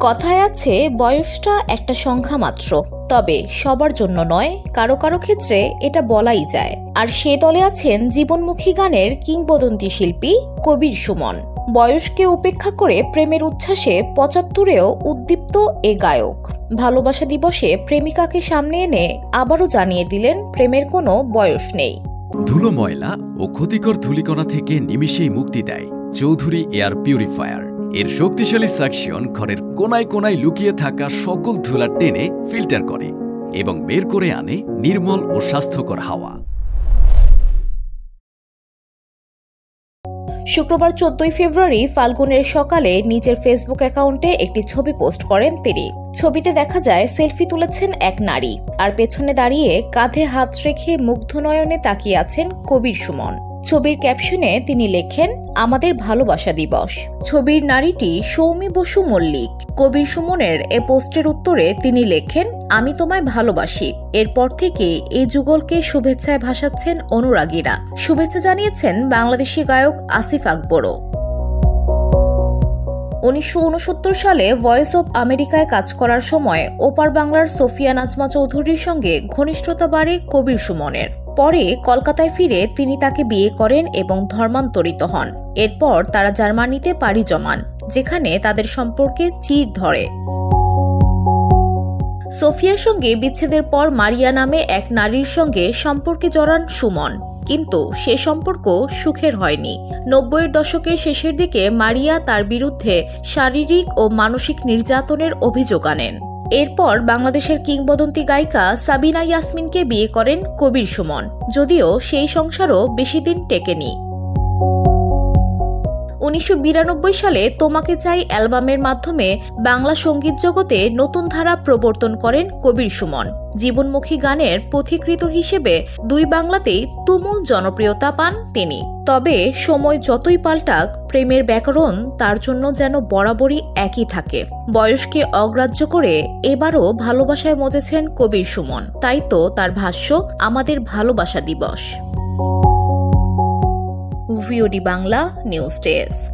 কথায় আছে বয়সটা একটা সংখ্যা মাত্র, তবে সবার জন্য নয়, কারো কারো ক্ষেত্রে এটা বলাই যায়। আর সে দলে আছেন জীবনমুখী গানের কিংবদন্তি শিল্পী কবির সুমন। বয়সকে উপেক্ষা করে প্রেমের উচ্ছ্বাসে ৭৫-এও উদ্দীপ্ত এ গায়ক ভালোবাসা দিবসে প্রেমিকাকে সামনে এনে আবারও জানিয়ে দিলেন প্রেমের কোনো বয়স নেই। ধুলো, ময়লা ও ক্ষতিকর ধূলিকণা থেকে নিমিষেই মুক্তি দেয় চৌধুরী এয়ার পিউরিফায়ার। এর শক্তিশালী সাকশন ঘরের কোনায় কোনায় লুকিয়ে থাকা সকল ধুলা টেনে ফিল্টার করে এবং বের করে আনে নির্মল ও স্বাস্থ্যকর হাওয়া। শুক্রবার ১৪ ফেব্রুয়ারি ফাল্গুনের সকালে নিজের ফেসবুক অ্যাকাউন্টে একটি ছবি পোস্ট করেন তিনি। ছবিতে দেখা যায় সেলফি তুলেছেন এক নারী, আর পেছনে দাঁড়িয়ে কাঁধে হাত রেখে মুগ্ধ নয়নে তাকিয়ে আছেন কবির সুমন। ছবির ক্যাপশনে তিনি লেখেন, আমাদের ভালোবাসা দিবস। ছবির নারীটি সৌমি বসু মল্লিক। কবির সুমনের এ পোস্টের উত্তরে তিনি লেখেন, আমি তোমায় ভালোবাসি। এরপর থেকে এই যুগলকে শুভেচ্ছায় ভাসাচ্ছেন অনুরাগীরা। শুভেচ্ছা জানিয়েছেন বাংলাদেশি গায়ক আসিফ আকবরও। ১৯৬৯ সালে ভয়েস অব আমেরিকায় কাজ করার সময় ওপার বাংলার সোফিয়া নাজমা চৌধুরীর সঙ্গে ঘনিষ্ঠতা বাড়ে কবির সুমনের। পরে কলকাতায় ফিরে তিনি তাকে বিয়ে করেন এবং ধর্মান্তরিত হন। এরপর তারা জার্মানিতে পাড়ি জমান, যেখানে তাদের সম্পর্কে চির ধরে। সোফিয়ার সঙ্গে বিচ্ছেদের পর মারিয়া নামে এক নারীর সঙ্গে সম্পর্কে জড়ান সুমন, কিন্তু সে সম্পর্ক সুখের হয়নি। ৯০-এর দশকের শেষের দিকে মারিয়া তার বিরুদ্ধে শারীরিক ও মানসিক নির্যাতনের অভিযোগ আনেন। এরপর বাংলাদেশের কিংবদন্তি গায়িকা সাবিনা ইয়াসমিনকে বিয়ে করেন কবির সুমন, যদিও সেই সংসারও বেশি দিন টেকেনি। ১৯৯২ সালে তোমাকে চাই অ্যালবামের মাধ্যমে বাংলা সঙ্গীত জগতে নতুন ধারা প্রবর্তন করেন কবির সুমন। জীবনমুখী গানের পথিকৃৎ হিসেবে দুই বাংলাতেই তুমুল জনপ্রিয়তা পান তিনি। তবে সময় যতই পাল্টাক, প্রেমের ব্যাকরণ তার জন্য যেন বরাবরই একই থাকে। বয়সকে অগ্রাহ্য করে এবারও ভালোবাসায় মজেছেন কবির সুমন। তাই তো তার ভাষ্য, আমাদের ভালোবাসা দিবস। VOD Bangla news desk.